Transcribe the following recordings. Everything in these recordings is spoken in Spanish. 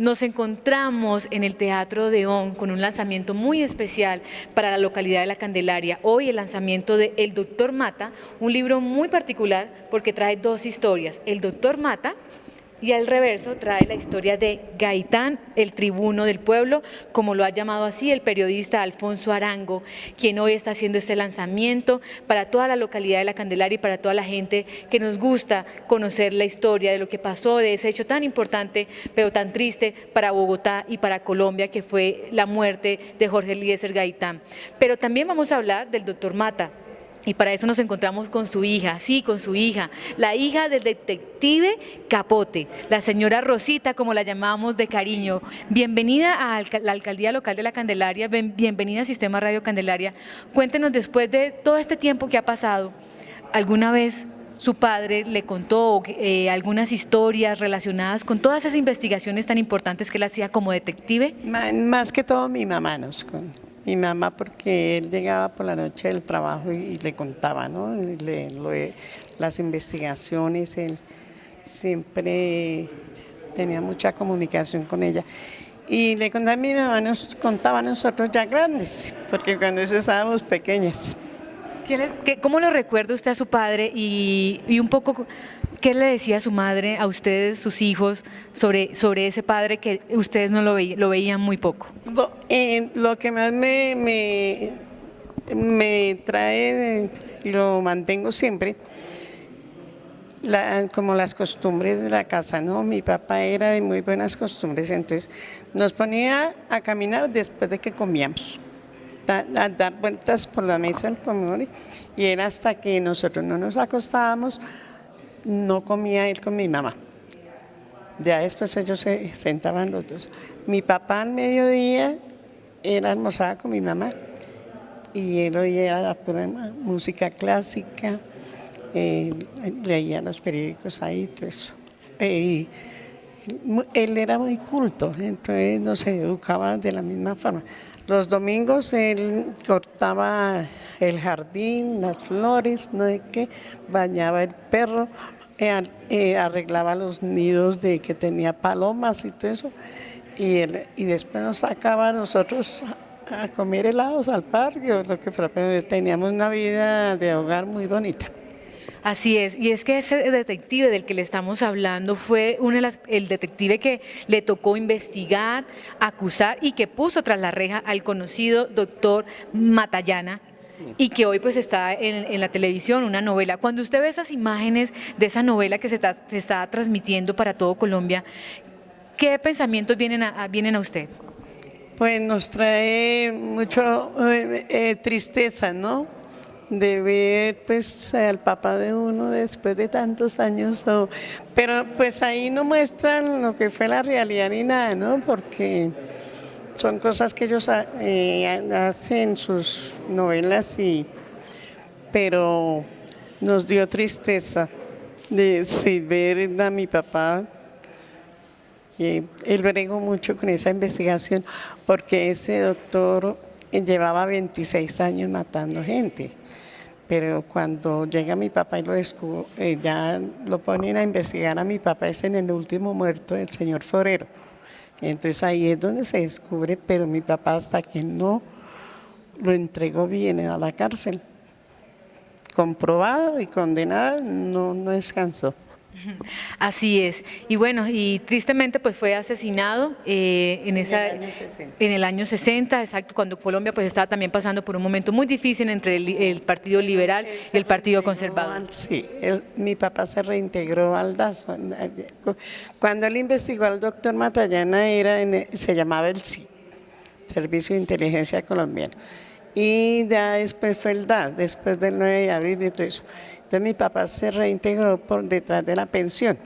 Nos encontramos en el Teatro Odeón con un lanzamiento muy especial para la localidad de La Candelaria. Hoy el lanzamiento de El Doctor Mata, un libro muy particular porque trae dos historias. El Doctor Mata y al reverso trae la historia de Gaitán, el tribuno del pueblo, como lo ha llamado así el periodista Alfonso Arango, quien hoy está haciendo este lanzamiento para toda la localidad de La Candelaria y para toda la gente que nos gusta conocer la historia de lo que pasó, de ese hecho tan importante, pero tan triste para Bogotá y para Colombia, que fue la muerte de Jorge Eliezer Gaitán. Pero también vamos a hablar del doctor Mata. Y para eso nos encontramos con su hija, sí, con su hija, la hija del detective Capote, la señora Rosita, como la llamamos de cariño. Bienvenida a la Alcaldía Local de La Candelaria, bienvenida a Sistema Radio Candelaria. Cuéntenos, después de todo este tiempo que ha pasado, ¿alguna vez su padre le contó algunas historias relacionadas con todas esas investigaciones tan importantes que él hacía como detective? Más que todo mi mamá nos contó. Mi mamá, porque él llegaba por la noche del trabajo y le contaba, ¿no? Las investigaciones, él siempre tenía mucha comunicación con ella. Y le contaba a mi mamá, nos contaba a nosotros ya grandes, porque cuando estábamos pequeñas. ¿Cómo lo recuerda usted a su padre y un poco qué le decía su madre a ustedes, sus hijos, sobre ese padre que ustedes no lo veían muy poco? Lo que más me trae y lo mantengo siempre, como las costumbres de la casa, ¿no? Mi papá era de muy buenas costumbres, entonces nos ponía a caminar después de que comíamos, a dar vueltas por la mesa del comedor, y era hasta que nosotros no nos acostábamos, no comía él con mi mamá. Ya después ellos se sentaban los dos. Mi papá al mediodía, él almorzaba con mi mamá y él oía la pura música clásica, leía los periódicos ahí, todo eso. Él era muy culto, entonces nos educaba de la misma forma. Los domingos él cortaba el jardín, las flores, no sé qué, bañaba el perro, arreglaba los nidos de que tenía palomas y todo eso, y después nos sacaba a nosotros a comer helados al parque o lo que fuera, pero teníamos una vida de hogar muy bonita. Así es, y es que ese detective del que le estamos hablando fue el detective que le tocó investigar, acusar y que puso tras la reja al conocido doctor Matallana, y que hoy pues está en la televisión, una novela. Cuando usted ve esas imágenes de esa novela que se está transmitiendo para todo Colombia, ¿qué pensamientos vienen a usted? Pues nos trae mucho tristeza, ¿no? De ver pues al papá de uno después de tantos años, pero pues ahí no muestran lo que fue la realidad ni nada, ¿no? Porque son cosas que ellos hacen sus novelas, pero nos dio tristeza de ver a mi papá, que él bregó mucho con esa investigación, porque ese doctor llevaba 26 años matando gente. Pero cuando llega mi papá y lo descubre, ya lo ponen a investigar a mi papá, es en el último muerto del señor Forero. Entonces ahí es donde se descubre, pero mi papá hasta que no lo entregó bien a la cárcel, comprobado y condenado, no descansó. Así es, y bueno, y tristemente pues fue asesinado en el año 60, exacto, cuando Colombia pues estaba también pasando por un momento muy difícil entre el Partido Liberal y el Partido Conservador. Sí, mi papá se reintegró al DAS. Cuando él investigó al doctor Matallana se llamaba el SI, Servicio de Inteligencia Colombiano, y ya después fue el DAS, después del 9 de abril y todo eso. Entonces mi papá se reintegró por detrás de la pensión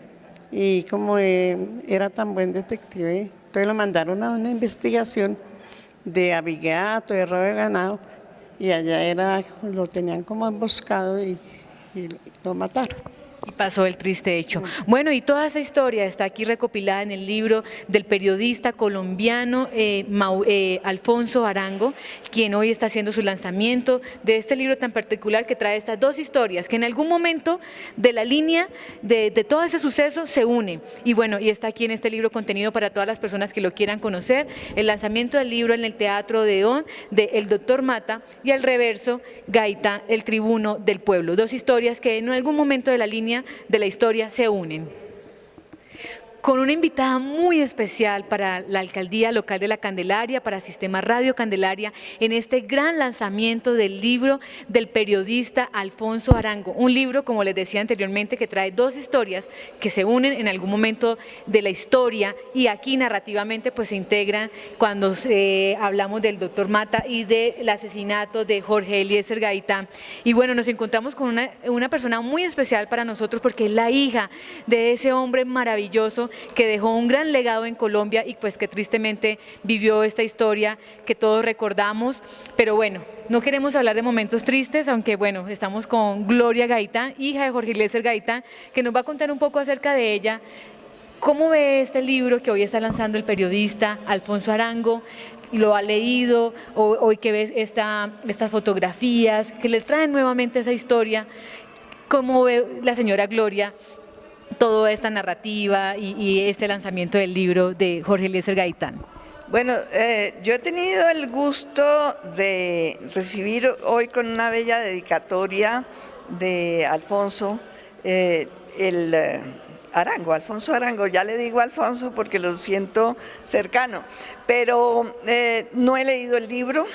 y como era tan buen detective, entonces lo mandaron a una investigación de abigeato, de robo de ganado, y allá lo tenían como emboscado y lo mataron. Y pasó el triste hecho. Bueno, y toda esa historia está aquí recopilada en el libro del periodista colombiano Alfonso Arango, quien hoy está haciendo su lanzamiento de este libro tan particular que trae estas dos historias, que en algún momento de la línea de todo ese suceso se unen. Y bueno, y está aquí en este libro contenido para todas las personas que lo quieran conocer, el lanzamiento del libro en el Teatro Odeón de El Doctor Mata y al reverso Gaitán, el tribuno del pueblo. Dos historias que en algún momento de la línea de la historia se unen. Con una invitada muy especial para la Alcaldía Local de la Candelaria, para Sistema Radio Candelaria, en este gran lanzamiento del libro del periodista Alfonso Arango. Un libro, como les decía anteriormente, que trae dos historias que se unen en algún momento de la historia y aquí narrativamente pues se integran cuando hablamos del doctor Mata y del asesinato de Jorge Eliezer Gaitán. Y bueno, nos encontramos con una persona muy especial para nosotros porque es la hija de ese hombre maravilloso que dejó un gran legado en Colombia y pues que tristemente vivió esta historia que todos recordamos, pero bueno, no queremos hablar de momentos tristes, aunque bueno, estamos con Gloria Gaitán, hija de Jorge Eliezer Gaitán, que nos va a contar un poco acerca de ella. ¿Cómo ve este libro que hoy está lanzando el periodista Alfonso Arango? ¿Lo ha leído? Hoy que ves estas fotografías que le traen nuevamente esa historia. ¿Cómo ve la señora Gloria toda esta narrativa y este lanzamiento del libro de Jorge Eliezer Gaitán? Bueno, yo he tenido el gusto de recibir hoy con una bella dedicatoria de Alfonso, Alfonso Arango, ya le digo Alfonso porque lo siento cercano, pero no he leído el libro.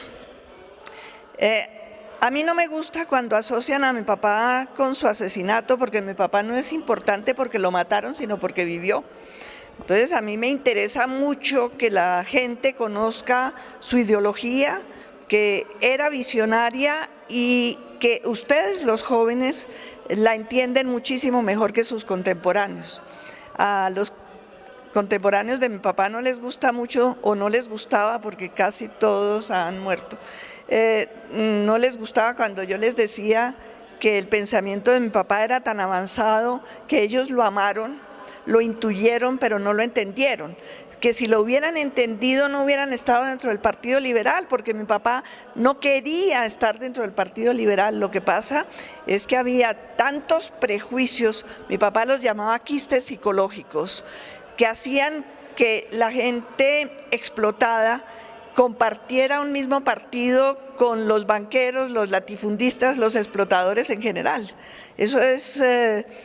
A mí no me gusta cuando asocian a mi papá con su asesinato, porque mi papá no es importante porque lo mataron, sino porque vivió. Entonces a mí me interesa mucho que la gente conozca su ideología, que era visionaria y que ustedes los jóvenes la entienden muchísimo mejor que sus contemporáneos. A los contemporáneos de mi papá no les gusta mucho o no les gustaba porque casi todos han muerto. No les gustaba cuando yo les decía que el pensamiento de mi papá era tan avanzado que ellos lo amaron, lo intuyeron, pero no lo entendieron. Que si lo hubieran entendido no hubieran estado dentro del Partido Liberal, porque mi papá no quería estar dentro del Partido Liberal. Lo que pasa es que había tantos prejuicios, mi papá los llamaba quistes psicológicos, que hacían que la gente explotada compartiera un mismo partido con los banqueros, los latifundistas, los explotadores en general. Eso es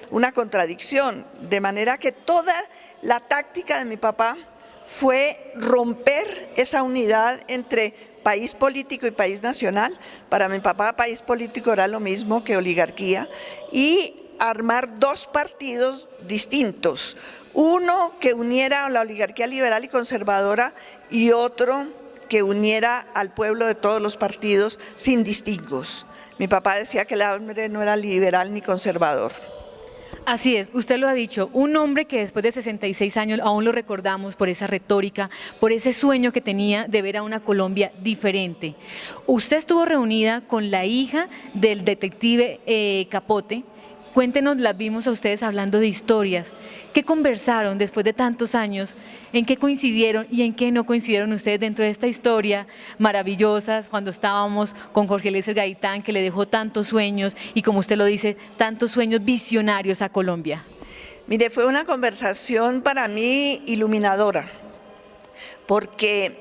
una contradicción, de manera que toda la táctica de mi papá fue romper esa unidad entre país político y país nacional. Para mi papá, país político era lo mismo que oligarquía, y armar dos partidos distintos, uno que uniera a la oligarquía liberal y conservadora y otro que uniera al pueblo de todos los partidos sin distingos. Mi papá decía que el hombre no era liberal ni conservador. Así es, usted lo ha dicho, un hombre que después de 66 años aún lo recordamos por esa retórica, por ese sueño que tenía de ver a una Colombia diferente. Usted estuvo reunida con la hija del detective Capote. Cuéntenos, las vimos a ustedes hablando de historias. ¿Qué conversaron después de tantos años? ¿En qué coincidieron y en qué no coincidieron ustedes dentro de esta historia maravillosa cuando estábamos con Jorge Eliezer Gaitán, que le dejó tantos sueños y, como usted lo dice, tantos sueños visionarios a Colombia? Mire, fue una conversación para mí iluminadora, porque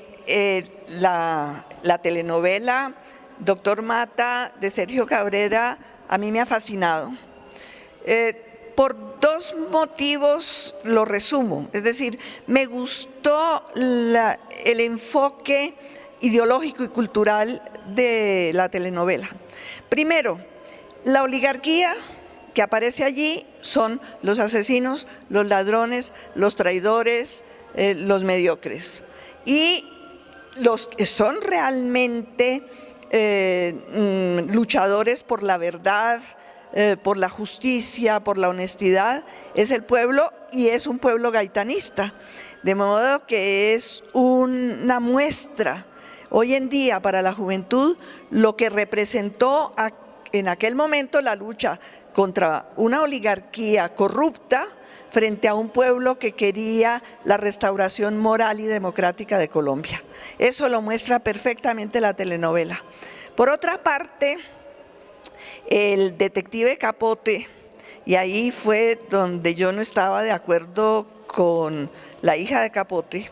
la telenovela Doctor Mata de Sergio Cabrera a mí me ha fascinado. Por dos motivos lo resumo, es decir, me gustó el enfoque ideológico y cultural de la telenovela. Primero, la oligarquía que aparece allí son los asesinos, los ladrones, los traidores, los mediocres. Y los que son realmente luchadores por la verdad, por la justicia, por la honestidad, es el pueblo, y es un pueblo gaitanista, de modo que es una muestra hoy en día para la juventud lo que representó en aquel momento la lucha contra una oligarquía corrupta frente a un pueblo que quería la restauración moral y democrática de Colombia. Eso lo muestra perfectamente la telenovela. Por otra parte, el detective Capote, y ahí fue donde yo no estaba de acuerdo con la hija de Capote,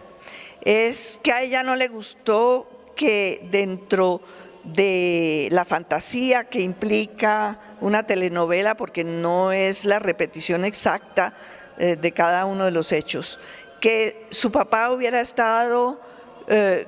es que a ella no le gustó que dentro de la fantasía que implica una telenovela, porque no es la repetición exacta de cada uno de los hechos, que su papá hubiera estado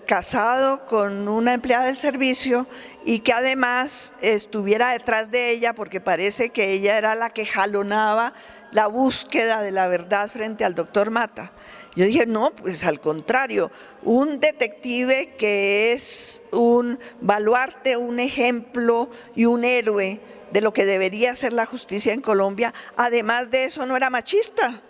casado con una empleada del servicio y que además estuviera detrás de ella porque parece que ella era la que jalonaba la búsqueda de la verdad frente al doctor Mata. Yo dije, no, pues al contrario, un detective que es un baluarte, un ejemplo y un héroe de lo que debería ser la justicia en Colombia, además de eso no era machista.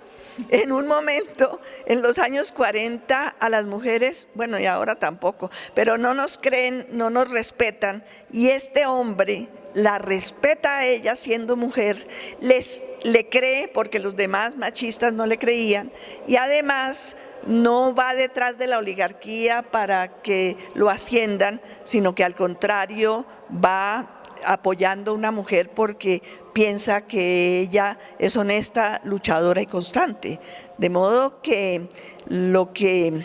En un momento, en los años 40, a las mujeres, bueno, y ahora tampoco, pero no nos creen, no nos respetan, y este hombre la respeta a ella siendo mujer, le cree porque los demás machistas no le creían, y además no va detrás de la oligarquía para que lo asciendan, sino que al contrario va apoyando a una mujer porque piensa que ella es honesta, luchadora y constante. De modo que lo que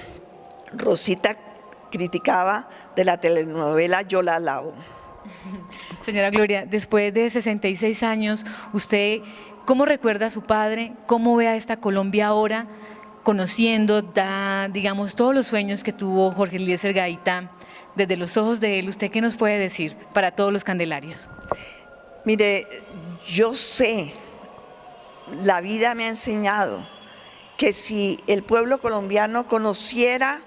Rosita criticaba de la telenovela, yo la alabo. Señora Gloria, después de 66 años, ¿usted cómo recuerda a su padre? ¿Cómo ve a esta Colombia ahora, conociendo, digamos, todos los sueños que tuvo Jorge Eliezer Gaitán? Desde los ojos de él, ¿usted qué nos puede decir para todos los candelarios? Mire, yo sé, la vida me ha enseñado que si el pueblo colombiano conociera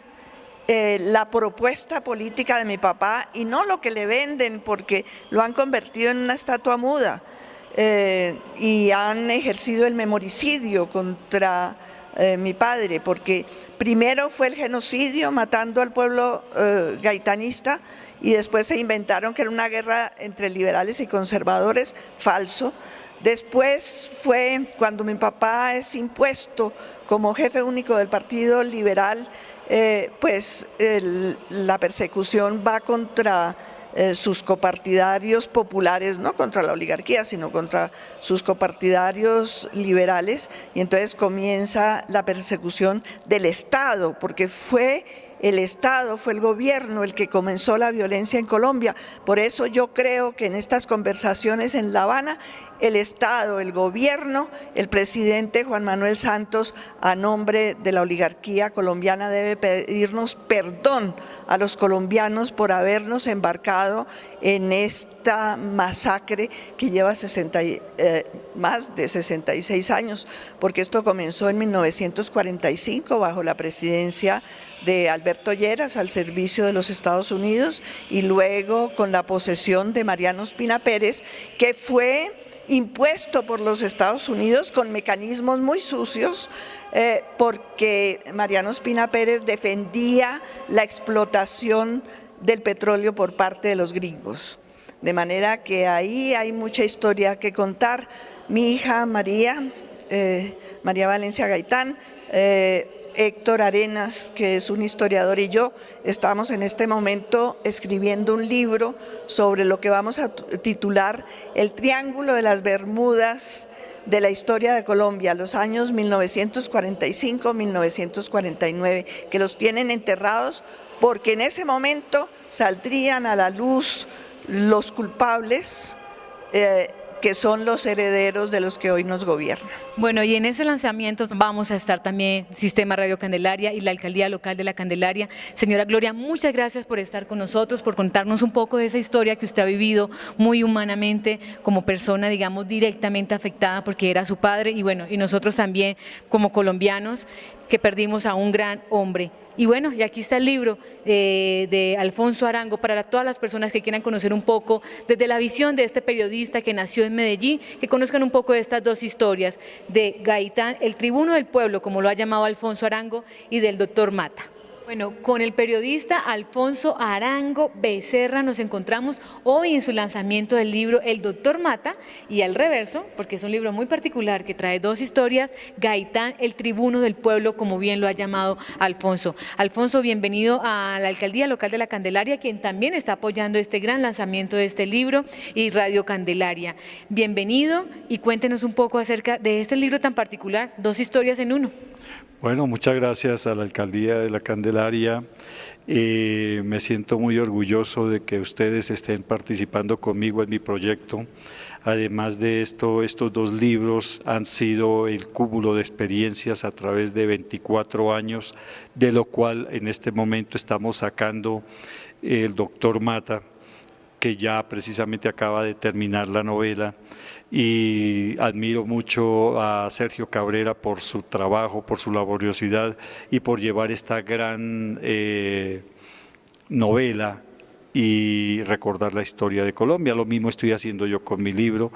la propuesta política de mi papá y no lo que le venden porque lo han convertido en una estatua muda y han ejercido el memoricidio contra mi padre, porque primero fue el genocidio matando al pueblo gaitanista y después se inventaron que era una guerra entre liberales y conservadores, falso. Después fue cuando mi papá es impuesto como jefe único del Partido Liberal, la persecución va contra sus copartidarios populares, no contra la oligarquía, sino contra sus copartidarios liberales, y entonces comienza la persecución del Estado, porque fue el Estado, fue el gobierno el que comenzó la violencia en Colombia. Por eso yo creo que en estas conversaciones en La Habana, el Estado, el gobierno, el presidente Juan Manuel Santos, a nombre de la oligarquía colombiana, debe pedirnos perdón a los colombianos por habernos embarcado en esta masacre que lleva más de 66 años, porque esto comenzó en 1945 bajo la presidencia de Alberto Lleras al servicio de los Estados Unidos y luego con la posesión de Mariano Ospina Pérez, que fue impuesto por los Estados Unidos con mecanismos muy sucios, porque Mariano Ospina Pérez defendía la explotación del petróleo por parte de los gringos. De manera que ahí hay mucha historia que contar. Mi hija María Valencia Gaitán, Héctor Arenas, que es un historiador, y yo estamos en este momento escribiendo un libro sobre lo que vamos a titular El Triángulo de las Bermudas de la historia de Colombia, los años 1945-1949, que los tienen enterrados porque en ese momento saldrían a la luz los culpables que son los herederos de los que hoy nos gobiernan. Bueno, y en ese lanzamiento vamos a estar también Sistema Radio Candelaria y la Alcaldía Local de la Candelaria. Señora Gloria, muchas gracias por estar con nosotros, por contarnos un poco de esa historia que usted ha vivido muy humanamente como persona, digamos, directamente afectada porque era su padre, y bueno, y nosotros también como colombianos que perdimos a un gran hombre. Y bueno, y aquí está el libro de Alfonso Arango para todas las personas que quieran conocer un poco desde la visión de este periodista que nació en Medellín, que conozcan un poco de estas dos historias de Gaitán, el tribuno del pueblo, como lo ha llamado Alfonso Arango, y del doctor Mata. Bueno, con el periodista Alfonso Arango Becerra nos encontramos hoy en su lanzamiento del libro El Doctor Mata, y al reverso, porque es un libro muy particular que trae dos historias, Gaitán, el tribuno del pueblo, como bien lo ha llamado Alfonso. Alfonso, bienvenido a la Alcaldía Local de la Candelaria, quien también está apoyando este gran lanzamiento de este libro, y Radio Candelaria. Bienvenido y cuéntenos un poco acerca de este libro tan particular, dos historias en uno. Bueno, muchas gracias a la Alcaldía de la Candelaria. Me siento muy orgulloso de que ustedes estén participando conmigo en mi proyecto. Además de esto, estos dos libros han sido el cúmulo de experiencias a través de 24 años, de lo cual en este momento estamos sacando El Doctor Mata, que ya precisamente acaba de terminar la novela, y admiro mucho a Sergio Cabrera por su trabajo, por su laboriosidad y por llevar esta gran novela y recordar la historia de Colombia. Lo mismo estoy haciendo yo con mi libro.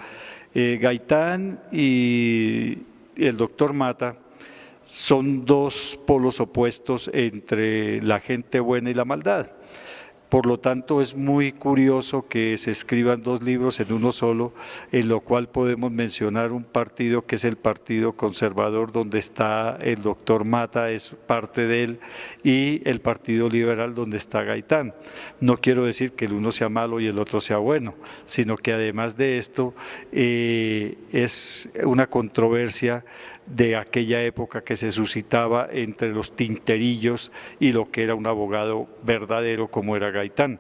Gaitán y El Doctor Mata son dos polos opuestos entre la gente buena y la maldad. Por lo tanto, es muy curioso que se escriban dos libros en uno solo, en lo cual podemos mencionar un partido que es el Partido Conservador, donde está el doctor Mata, es parte de él, y el Partido Liberal, donde está Gaitán. No quiero decir que el uno sea malo y el otro sea bueno, sino que además de esto es una controversia de aquella época que se suscitaba entre los tinterillos y lo que era un abogado verdadero como era Gaitán.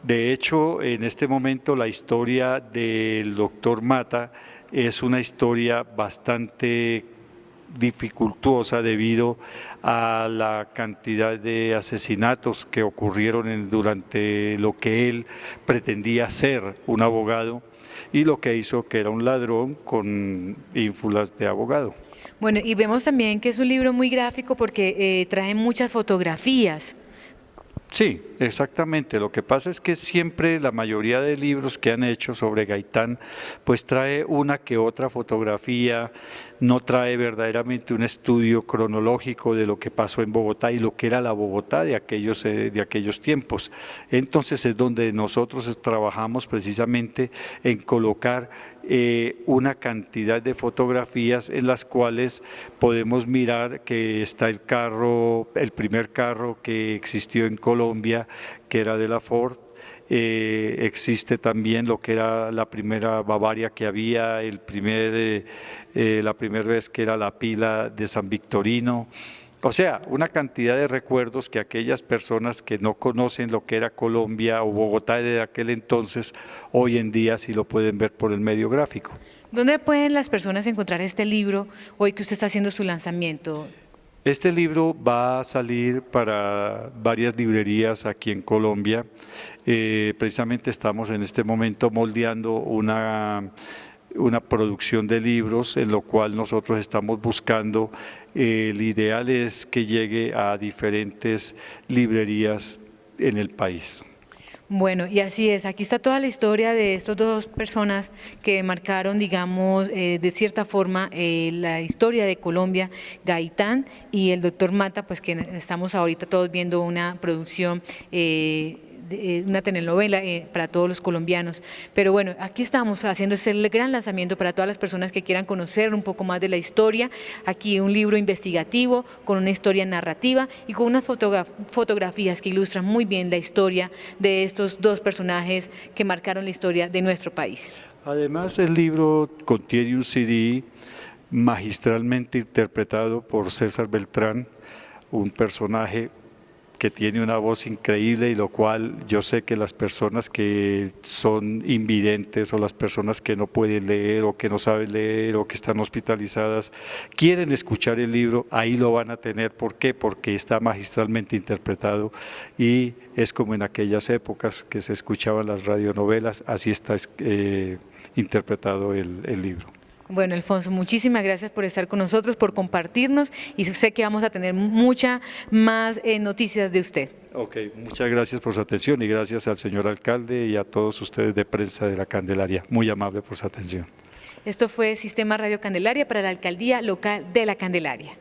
De hecho, en este momento la historia del doctor Mata es una historia bastante dificultuosa debido a la cantidad de asesinatos que ocurrieron durante lo que él pretendía ser un abogado, y lo que hizo que era un ladrón con ínfulas de abogado. Bueno, y vemos también que es un libro muy gráfico porque trae muchas fotografías. Sí, exactamente. Lo que pasa es que siempre la mayoría de libros que han hecho sobre Gaitán, pues trae una que otra fotografía, no trae verdaderamente un estudio cronológico de lo que pasó en Bogotá y lo que era la Bogotá de aquellos tiempos. Entonces es donde nosotros trabajamos precisamente en colocar una cantidad de fotografías en las cuales podemos mirar que está el primer carro que existió en Colombia, que era de la Ford. Existe también lo que era la primera Bavaria que había, la primera vez que era la pila de San Victorino. O sea, una cantidad de recuerdos que aquellas personas que no conocen lo que era Colombia o Bogotá de aquel entonces, hoy en día sí lo pueden ver por el medio gráfico. ¿Dónde pueden las personas encontrar este libro hoy que usted está haciendo su lanzamiento? Este libro va a salir para varias librerías aquí en Colombia. Precisamente estamos en este momento moldeando una producción de libros, en lo cual nosotros estamos buscando, el ideal es que llegue a diferentes librerías en el país. Bueno, y así es, aquí está toda la historia de estas dos personas que marcaron, digamos, de cierta forma, la historia de Colombia, Gaitán y el doctor Mata, pues que estamos ahorita todos viendo una producción, una telenovela para todos los colombianos. Pero bueno, aquí estamos haciendo este gran lanzamiento para todas las personas que quieran conocer un poco más de la historia. Aquí un libro investigativo con una historia narrativa y con unas fotografías que ilustran muy bien la historia de estos dos personajes que marcaron la historia de nuestro país. Además, el libro contiene un CD magistralmente interpretado por César Beltrán, un personaje que tiene una voz increíble, y lo cual yo sé que las personas que son invidentes o las personas que no pueden leer o que no saben leer o que están hospitalizadas quieren escuchar el libro, ahí lo van a tener. ¿Por qué? Porque está magistralmente interpretado y es como en aquellas épocas que se escuchaban las radionovelas, así está interpretado el libro. Bueno, Alfonso, muchísimas gracias por estar con nosotros, por compartirnos, y sé que vamos a tener muchas más noticias de usted. Ok, muchas gracias por su atención y gracias al señor alcalde y a todos ustedes de prensa de la Candelaria. Muy amable por su atención. Esto fue Sistema Radio Candelaria para la Alcaldía Local de la Candelaria.